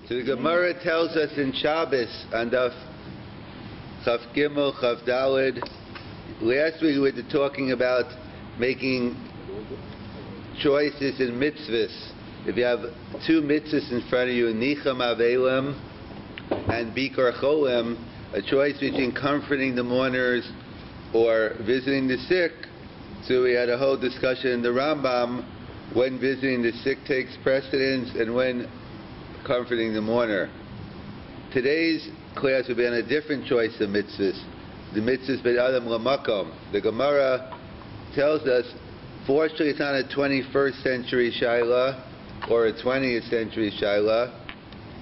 So the Gemara tells us in Shabbos, and Daf Chaf Gimel, Chaf Daled. Last week we were talking about making choices in mitzvahs. If you have two mitzvahs in front of you, Nicham Avelim and Bikar Cholem, a choice between comforting the mourners or visiting the sick. So we had a whole discussion in the Rambam when visiting the sick takes precedence and when comforting the mourner. Today's class will be on a different choice of mitzvahs. The mitzvahs ben Adam Lamakom. The Gemara tells us, fortunately it's not a 21st century shaila or a 20th century shaila.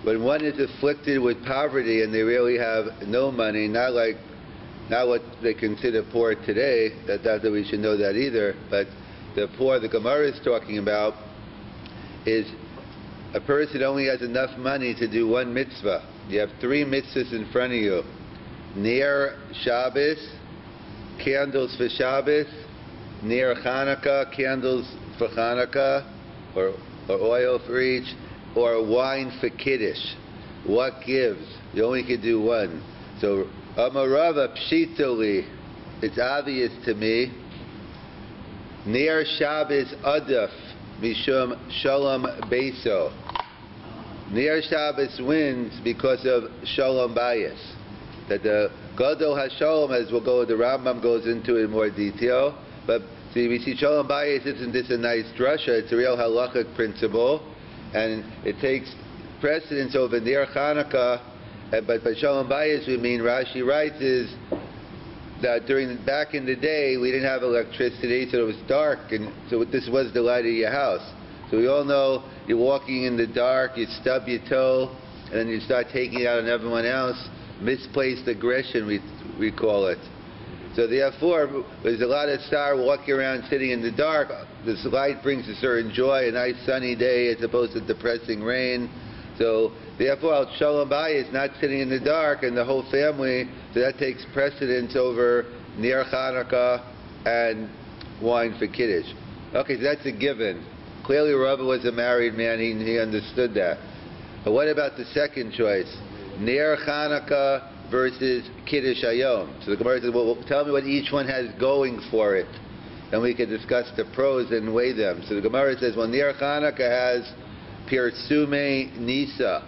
When one is afflicted with poverty and they really have no money, not what they consider poor today, not that we should know that either, but the poor the Gemara is talking about is a person only has enough money to do one mitzvah. You have three mitzvahs in front of you. Near Shabbos, candles for Shabbos. Near Chanukah, candles for Chanukah, or oil for each. Or wine for Kiddush. What gives? You only can do one. So, Amarava Pshitoli, it's obvious to me. Near Shabbos Adaf, Mishum Shalom Beso. Near Shabbos wins because of Shalom Bayis. That the Gadol HaShalom, as we'll go, the Rambam goes into it in more detail. But see, we see Shalom Bayis, isn't this a nice drasha? It's a real halachic principle. And it takes precedence over Ner Chanukah, but by Shalom Bayis we mean, Rashi writes, is that back in the day we didn't have electricity, so it was dark, and so this was the light of your house. So we all know you're walking in the dark, you stub your toe, and then you start taking it out on everyone else. Misplaced aggression, we call it. So therefore, there's a lot of star walking around sitting in the dark. This light brings a certain joy, a nice sunny day as opposed to depressing rain. So therefore, Shalom Bayis is not sitting in the dark, and the whole family, so that takes precedence over Ner Chanukah and wine for Kiddush. Okay, so that's a given. Clearly Rabbi was a married man, he understood that. But what about the second choice? Ner Chanukah versus Kiddush Hayom. So the Gemara says, well, tell me what each one has going for it. Then we can discuss the pros and weigh them. So the Gemara says, well, Ner Chanukah has Pirsume Nisa,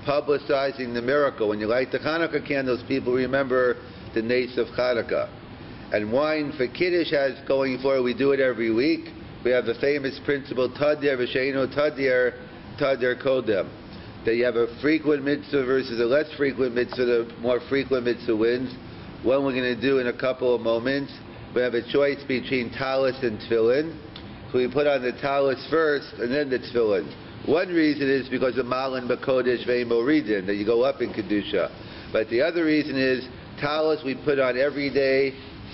publicizing the miracle. When you light the Chanukah candles, people remember the nace of Chanukah. And wine for Kiddush has going for it, we do it every week. We have the famous principle, Tadir V'Sheino Tadir, Tadir Kodem. That you have a frequent mitzvah versus a less frequent mitzvah. The more frequent mitzvah wins. One we're going to do in a couple of moments. We have a choice between talis and tefillin. So we put on the talis first and then the tefillin. One reason is because of Malin B'Kodesh Ve'imo Ridin, that you go up in Kedusha. But the other reason is talis we put on every day,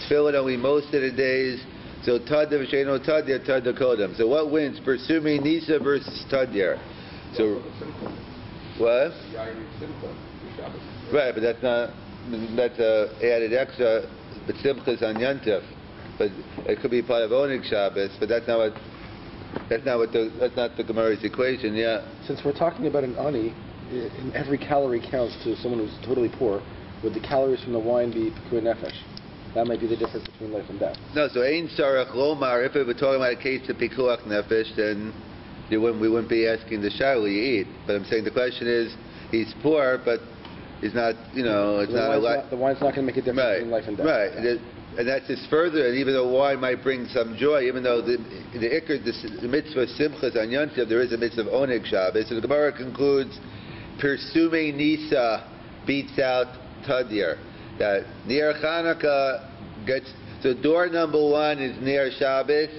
tefillin only most of the days. So Tadir V'Sheino Tadir, Tadir Kodem. So what wins? Pursuming Nisa versus Tadir. So what? Right, but that's added extra. But Simcha is on Yantif, but it could be part of Oneg Shabbos. But that's not the Gemara's equation. Yeah. Since we're talking about an ani, and every calorie counts to someone who's totally poor, would the calories from the wine be pikuah nefesh? That might be the difference between life and death. No, so Ein Sarach Lomar. If we were talking about a case of pikuach nefesh, then we wouldn't be asking the shayla you eat. But I'm saying the question is, he's poor, but he's not, it's not a lot. The wine's not going to make a difference between life and death. Right, yeah. And that's just further, and even though wine might bring some joy, even though the mitzvah of Simcha is on Yontif, there is a mitzvah of Oneg Shabbos. So the Gemara concludes, Pirsume Nisa beats out Tadir. That Ner Chanukah gets, so door number one is Ner Shabbos,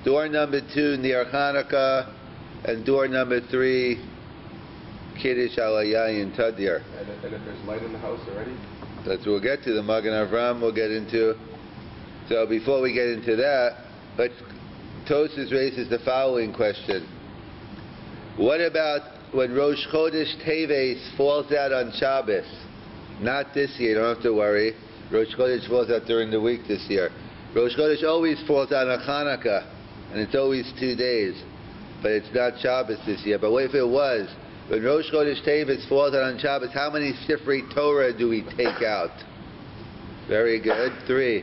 door number two, Ner Chanukah, and door number three, Kiddush Alayayin Tadir. And if there's light in the house already? That's what we'll get to. The Magen Avram we'll get into. So before we get into that, Tosfos raises the following question. What about when Rosh Chodesh Teves falls out on Shabbos? Not this year, you don't have to worry. Rosh Chodesh falls out during the week this year. Rosh Chodesh always falls out on Chanukah, and it's always 2 days. But it's not Shabbos this year. But what if it was? When Rosh Chodesh Tevis falls out on Shabbos, how many Sifrei Torah do we take out? Very good. 3.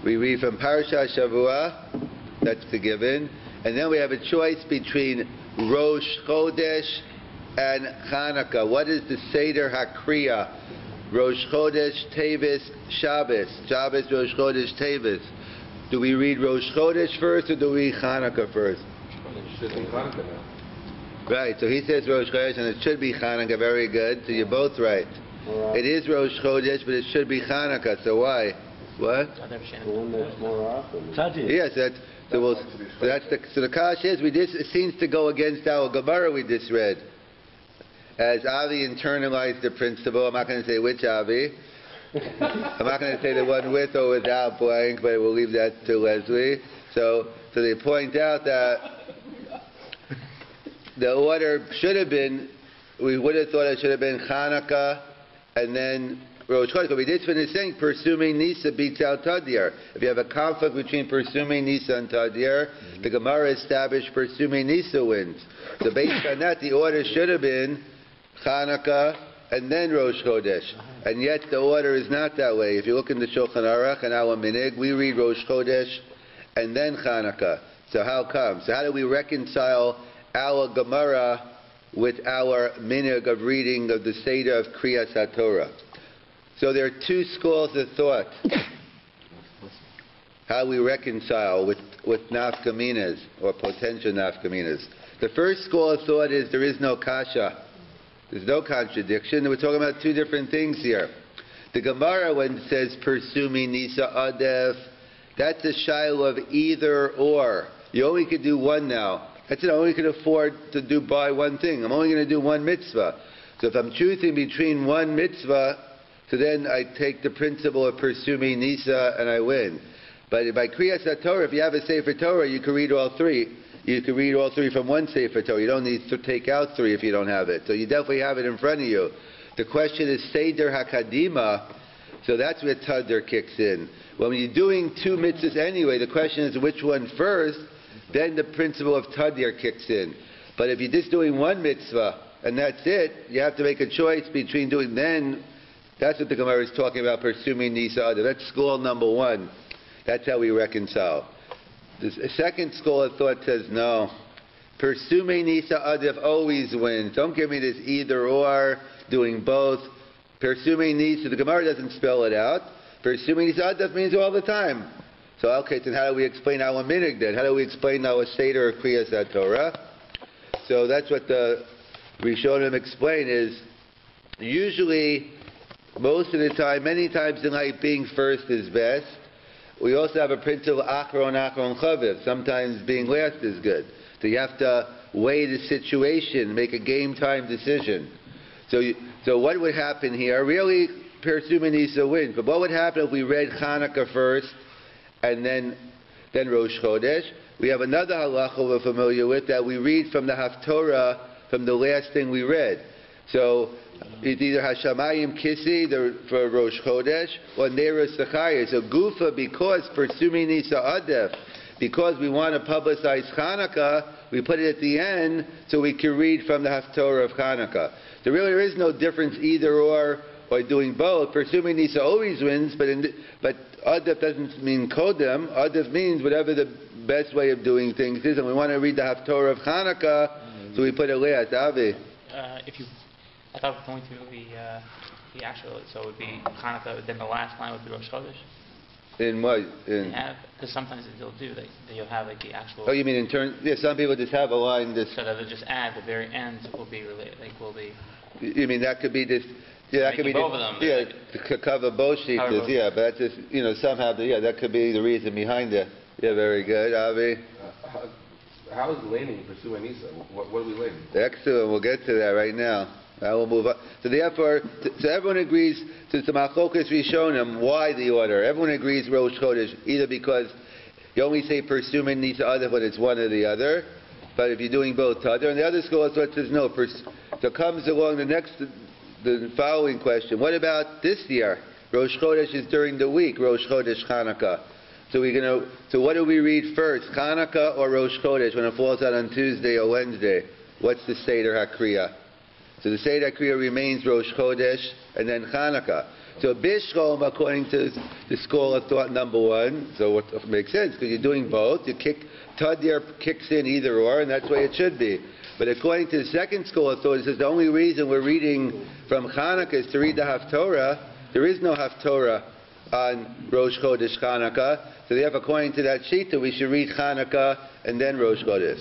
We read from Parashat Shavua, that's the given, and then we have a choice between Rosh Chodesh and Chanukah. What is the Seder HaKriya? Rosh Chodesh Tevis Shabbos. Shabbos Rosh Chodesh Tevis. Do we read Rosh Chodesh first or do we read Chanukah first? It should be Hanukkah now. Right, so he says Rosh Chodesh and it should be Chanukah. Very good. So you're both right. It is Rosh Chodesh, but it should be Chanukah. So why? What? The one that's more often. Yes, so the kash is it seems to go against our Gemara we just read. As Avi internalized the principle, I'm not going to say which Avi. I'm not going to say the one with or without blank, but we'll leave that to Leslie. So they point out that the order should have been, we would have thought it should have been Chanukah and then Rosh Chodesh. But we did finish saying Persuming Nisa beats out Tadir. If you have a conflict between Persuming Nisa and Tadir, the Gemara established Persuming Nisa wins. So based on that, the order should have been Chanukah and then Rosh Chodesh. And yet the order is not that way. If you look in the Shulchan Aruch and our Minig, we read Rosh Chodesh and then Chanukah. So how come? So how do we reconcile our Gemara with our Minig of reading of the Seder of Kriyas HaTorah? So there are two schools of thought. How we reconcile with nafkaminas or potential nafkaminas. The first school of thought is there is no kasha. There's no contradiction. We're talking about two different things here. The Gemara, when it says Persumi Nisa Adef, that's a shiloh of either or. You only could do one now. That's it. I only can afford to buy one thing. I'm only going to do one mitzvah. So if I'm choosing between one mitzvah, so then I take the principle of Persumi Nisa and I win. But by Kriyas HaTorah, if you have a Sefer Torah, you can read all three. You can read all three from one Sefer Torah. You don't need to take out three if you don't have it. So you definitely have it in front of you. The question is Seder HaKadima, so that's where Tadir kicks in. When you're doing two mitzvahs anyway, the question is which one first, then the principle of Tadir kicks in. But if you're just doing one mitzvah and that's it, you have to make a choice between doing then. That's what the Gemara is talking about, Persuming Nisa Adef. That's school number one. That's how we reconcile. The second school of thought says no. Persuming Nisa Adef always wins. Don't give me this either or, doing both. Persuming Nisa, the Gemara doesn't spell it out. Persuming Nisa Adef means all the time. So okay, then how do we explain our minig then? How do we explain our Seder of Kriyas HaTorah? So that's what the Rishonim explain is, usually, most of the time, many times in life, being first is best. We also have a principle of Achron Chaviv. Sometimes being last is good. So you have to weigh the situation, make a game time decision. So what would happen here? Really, Persuming Nisa wins. But what would happen if we read Chanukah first and then Rosh Chodesh? We have another halacha we're familiar with that we read from the Haftorah from the last thing we read. So it's either Hashamayim Kisi for Rosh Chodesh or Nera Sechaya. So Gufa, because Persuming Nisa Adef, because we want to publicize Chanukah, we put it at the end so we can read from the Haftorah of Chanukah. There really is no difference either or doing both. Persuming Nisa always wins, but Adef doesn't mean Kodem. Adef means whatever the best way of doing things is, and we want to read the Haftorah of Chanukah, so we put it last. Avi? I thought going through the actual, so it would be Chanukah, then the last line would be Rosh Chodesh. In what? Because sometimes they'll do, you'll have like the actual. Oh, you mean in turn? Yeah, some people just have a line this. So they'll just add the very end will be related, You mean that could be this? Yeah, that could be both of them. Yeah, to cover both sheets. Yeah, but that's just somehow that could be the reason behind it. Yeah, very good, Avi. How is laning Persuming Nisa? What are we laning? Excellent. We'll get to that right now. I will move on. So therefore, everyone agrees, since the Machokas Rishonim, why the order? Everyone agrees Rosh Chodesh, either because you only say Persuming Nisa Adef when it's one or the other, but if you're doing both Tadir, and the other school says no. So comes along the following question. What about this year? Rosh Chodesh is during the week, Rosh Chodesh Chanukah. So what do we read first, Chanukah or Rosh Chodesh when it falls out on Tuesday or Wednesday? What's the Seder HaKriya? So the Seder Kriya remains Rosh Chodesh and then Chanukah. So Bishchom, according to the school of thought number one, so what makes sense, because you're doing both. Tadir kicks in either or, and that's the way it should be. But according to the second school of thought, it says the only reason we're reading from Chanukah is to read the Haftorah. There is no Haftorah on Rosh Chodesh Chanukah. So therefore, according to that Shita, we should read Chanukah and then Rosh Chodesh.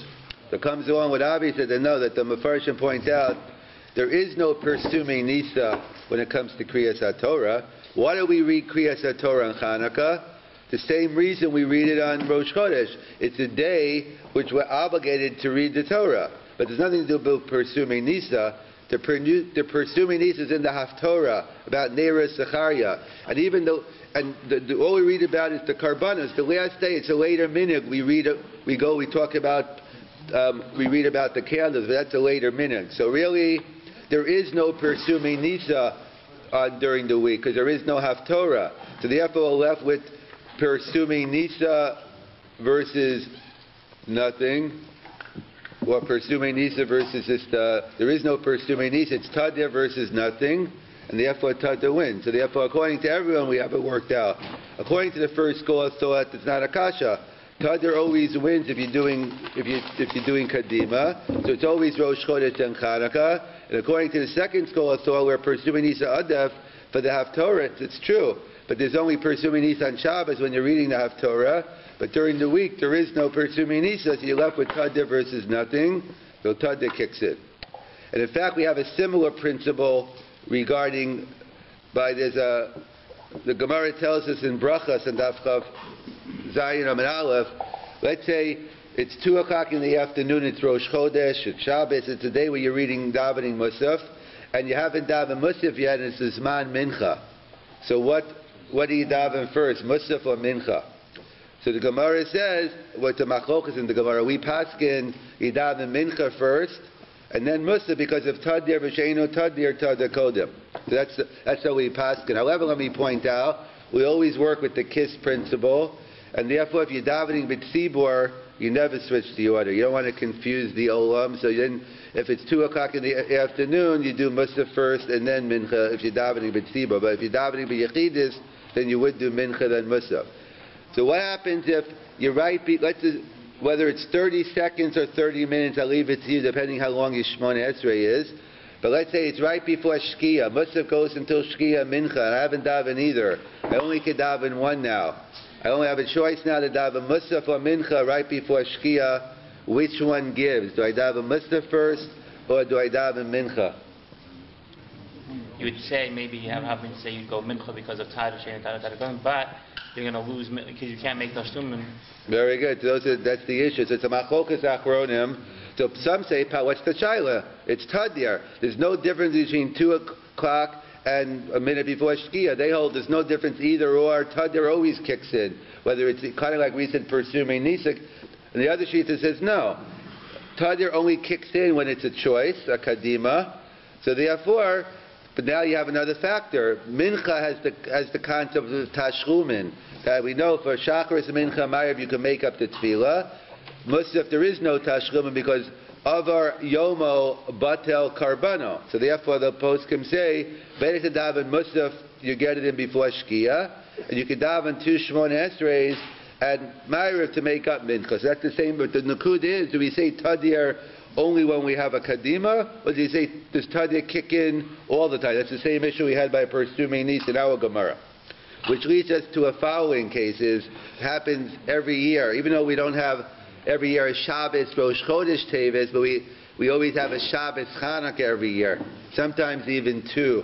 So it comes along with Rabbi said to know that the Mefarshim point out there is no Persumei Nisa when it comes to Kriyas HaTorah. Why do we read Kriyas HaTorah on Chanukah? The same reason we read it on Rosh Chodesh. It's a day which we're obligated to read the Torah. But there's nothing to do with Persumei Nisa. The Persumei Nisa is in the Haftorah about Neira Zechariah. And even though, all we read about is the Karbanos. The last day, it's a later minhag. We read about the candles, but that's a later minhag. So really, there is no Persumei Nisa during the week because there is no Haftorah. So therefore, we're left with Persumei Nisa versus nothing. Or Persumei Nisa versus just, there is no Persumei Nisa. It's Tadir versus nothing, and therefore Tadir wins. So therefore, according to everyone, we have it worked out. According to the first school of thought, it's not a kasha. Tadir always wins if you're doing Kadima. So it's always Rosh Chodesh and Chanukah. And according to the second school of thought, where Persumei Nisa Adaf for the Haftorah, it's true. But there's only Persumei Nisa on Shabbos when you're reading the Haftorah. But during the week, there is no Persumei Nisa, so you're left with Tadir versus nothing. So Tadir kicks in. And in fact, we have a similar principle regarding, the Gemara tells us in Brachas and Daf Chav Zayin Amid Aleph, let's say it's 2 o'clock in the afternoon, it's Rosh Chodesh, it's Shabbos, it's a day where you're reading davening Musaf, and you haven't davened Musaf yet, and it's the Zman Mincha. So what do you daven first, Musaf or Mincha? So the Gemara says, what's the machlokas in the Gemara, we paskin, you daven Mincha first, and then Musaf because of Tadir v'sheinu Tadir Tadir Kodim. So that's how we paskin. However, let me point out, we always work with the KISS principle, and therefore if you're davening b'tzibur, you never switch the order. You don't want to confuse the olam. So then, if it's 2 o'clock in the afternoon, you do Musaf first and then Mincha if you're davening b'tzibur. But if you're davening b'yechidus, then you would do Mincha then Musaf. So what happens if you're right, whether it's 30 seconds or 30 minutes, I'll leave it to you depending how long your Shemona Esrei is. But let's say it's right before Shkia. Musaf goes until Shkia Mincha, and I haven't davened either. I only can daven one now. I only have a choice now to daven Musaf or Mincha right before Shkia. Which one gives? Do I daven Musaf first, or do I daven Mincha? You would say maybe you have to say you go Mincha because of Tadir Shein and Tadir Kodim, but you're going to lose because you can't make Tashlumim. Very good. That's the issue. So it's a Machokas Achronim. So some say, what's the Shaila? It's Tadir. There's no difference between 2 o'clock and a minute before Shkia. They hold there's no difference either or. Tadir always kicks in. Whether it's kind of like we said, Persumei Nisa. And the other Shita says, no. Tadir only kicks in when it's a choice, a Kadima. So therefore, but now you have another factor. Mincha has the concept of Tashlumin. That we know for Shacharis and Mincha Ma'ariv you can make up the Tefillah. Musaf there is no Tashlumin because Avar Yomo Batel Karbano. So therefore the poskim say, better to daven Musaf, you get it in before Shkia, and you can daven 2 Shemona Esreis and Ma'ariv to make up Mincha. So that's the same, but the Nakud is, do we say Tadir only when we have a Kadima, or do you say, does Tadir kick in all the time? That's the same issue we had by Persumei Nisa in our Gemara. Which leads us to a following case, happens every year, even though we don't have every year a Shabbos Rosh Chodesh Teves, but we always have a Shabbos Chanukah every year, sometimes even 2.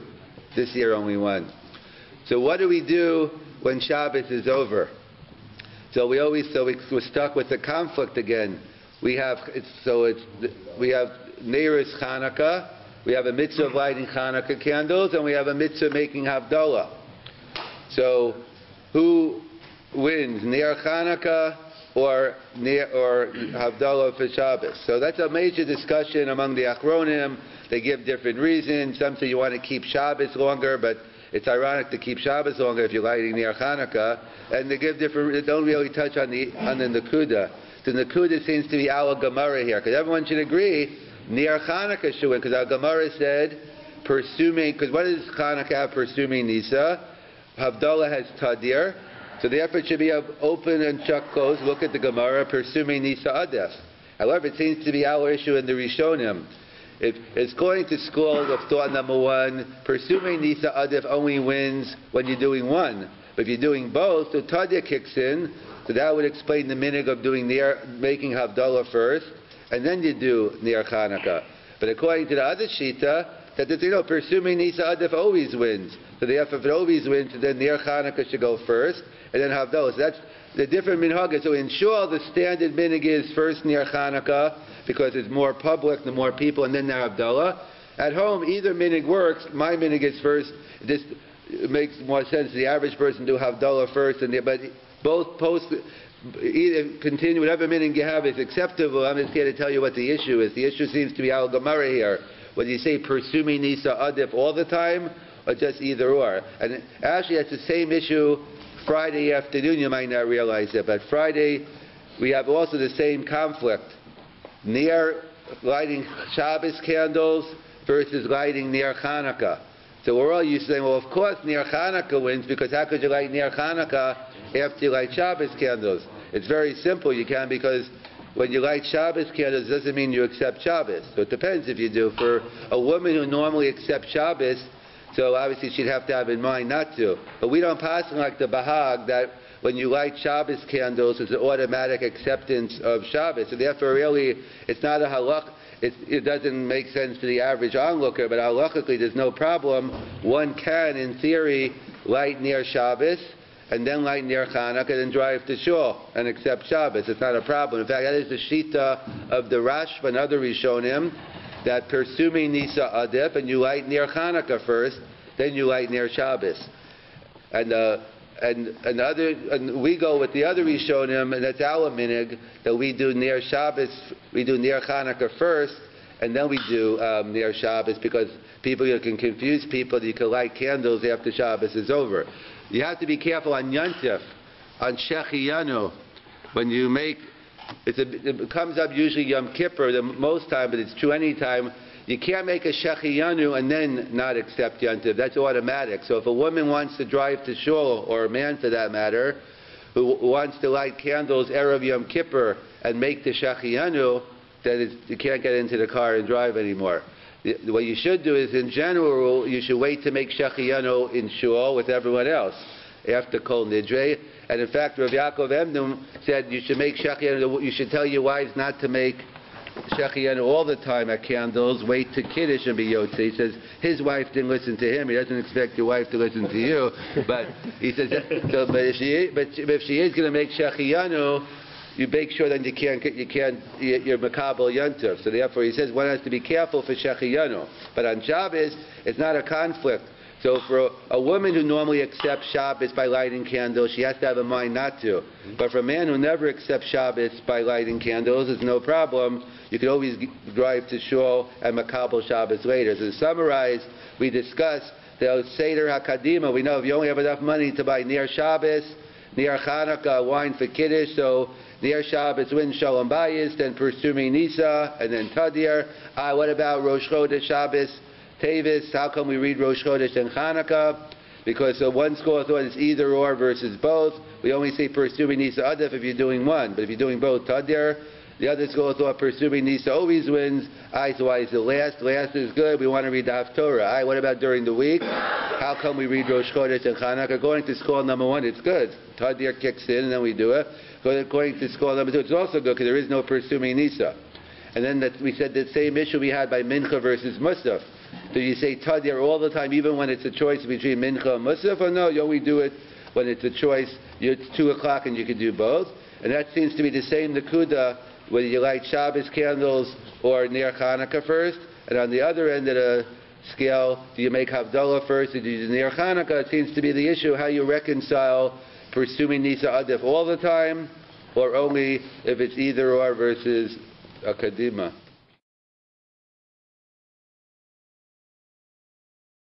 This year only 1. So what do we do when Shabbos is over? So we're stuck with the conflict again. We have Neiros Chanukah, we have a mitzvah of lighting Chanukah candles, and we have a mitzvah of making Havdalah. So who wins, Neir Chanukah or Havdalah for Shabbos? So that's a major discussion among the Achronim. They give different reasons. Some say you want to keep Shabbos longer, but it's ironic to keep Shabbos longer if you're lighting Neir Chanukah. And they give different. They don't really touch on the Nakuda. The Nakuda seems to be our Gemara here, because everyone should agree Near Chanukah should win, because our Gemara said, pursuming, because what does Chanukah have pursuming Nisa? Havdalah has Tadir, so therefore it should be open and shut closed. Look at the Gemara, pursuming Nisa Adef. However, it seems to be our issue in the Rishonim. If it's going to school with thought number one, pursuming Nisa Adef only wins when you're doing one. But if you're doing both, the Tadir kicks in, so that would explain the minig of doing making Havdalah first, and then you do Near Chanukah. But according to the other Shita, that pursuming Nisa Adef always wins. So therefore, if it always wins, then Near Chanukah should go first, and then Havdalah. So that's the different minhag. So in Shul, the standard minig is first Near Chanukah, because it's more public, the more people, and then the Havdalah. At home, either minig works. My minig is first. It makes more sense. The average person do Havdalah first, but both post. Either continue, whatever minig you have is acceptable. I'm just here to tell you what the issue is. The issue seems to be Al Gemara here. Whether you say pursuming Nisa Adif all the time, or just either or. And actually, that's the same issue Friday afternoon. You might not realize it, but Friday we have also the same conflict. Near lighting Shabbos candles versus lighting Near Chanukah. So we're all used to saying, well, of course Near Chanukah wins, because how could you light Near Chanukah after you light Shabbos candles? It's very simple. You can, because when you light Shabbos candles, it doesn't mean you accept Shabbos. So it depends if you do. For a woman who normally accepts Shabbos, so obviously she'd have to have in mind not to. But we don't pass like the Bahag that when you light Shabbos candles, it's an automatic acceptance of Shabbos. So therefore, really, it's not a halach. It doesn't make sense to the average onlooker, but halachically, there's no problem. One can, in theory, light near Shabbos, and then light near Chanukah, and then drive to Shul and accept Shabbos. It's not a problem. In fact, that is the shita of the Rashba and other Rishonim, that pursuming Nisa Adif, and you light near Chanukah first, then you light near Shabbos. And we go with the other Rishonim, and that's our minig, that we do near Shabbos, we do near Chanukah first, and then we do near Shabbos, because people, you can confuse people. You can light candles after Shabbos is over. You have to be careful on Yontif, on Shechiyanu, when you make, it comes up usually Yom Kippur, the most time, but it's true any time. You can't make a Shechiyanu and then not accept Yontif. That's automatic. So if a woman wants to drive to Shul, or a man for that matter, who wants to light candles Erev Yom Kippur and make the Shechiyanu, then you can't get into the car and drive anymore. What you should do is, in general, you should wait to make Shechiyanu in Shul with everyone else after Kol Nidre. And in fact, Rav Yaakov Emnum said you should make Shechiyanu, you should tell your wives not to make Shechiyanu all the time at candles. Wait to Kiddush and be Yotze. He says his wife didn't listen to him. He doesn't expect your wife to listen to you. But he says, so, but if she is going to make Shechiyanu, you make sure that you're makabel yontif. So therefore, he says one has to be careful for Shechiyanu. But on Shabbos, it's not a conflict. So for a woman who normally accepts Shabbos by lighting candles, she has to have in mind not to. But for a man who never accepts Shabbos by lighting candles, it's no problem. You can always drive to Shul and makabel Shabbos later. So to summarize, we discussed the Seder HaKadima. We know if you only have enough money to buy near Shabbos, near Chanukah, wine for Kiddush, so near Shabbos wins Shalom Bayis, then pursuming Nisa, and then Tadir. What about Rosh Chodesh Shabbos? Tevis, how come we read Rosh Chodesh and Chanukah? Because one school of thought is either or versus both. We only say pursuming Nisa Adif if you're doing one, but if you're doing both, Tadir. The other school of thought, pursuming Nisa always wins. So why is it last? Last is good. We want to read the Haftorah. What about during the week? How come we read Rosh Chodesh and Chanukah? Going to school number one, it's good. Tadir kicks in and then we do it. Going to school number two, it's also good because there is no pursuming Nisa. And then we said the same issue we had by Mincha versus Musaf. Do you say Tadir all the time, even when it's a choice between Mincha and Musaf, or no, you only do it when it's a choice, it's 2 o'clock and you can do both? And that seems to be the same Nakuda, whether you light Shabbos candles or near Chanukah first. And on the other end of the scale, do you make Havdalah first, or do you do near Chanukah? It seems to be the issue, how you reconcile pursuming Nisa Adif all the time, or only if it's either or versus a Kadima.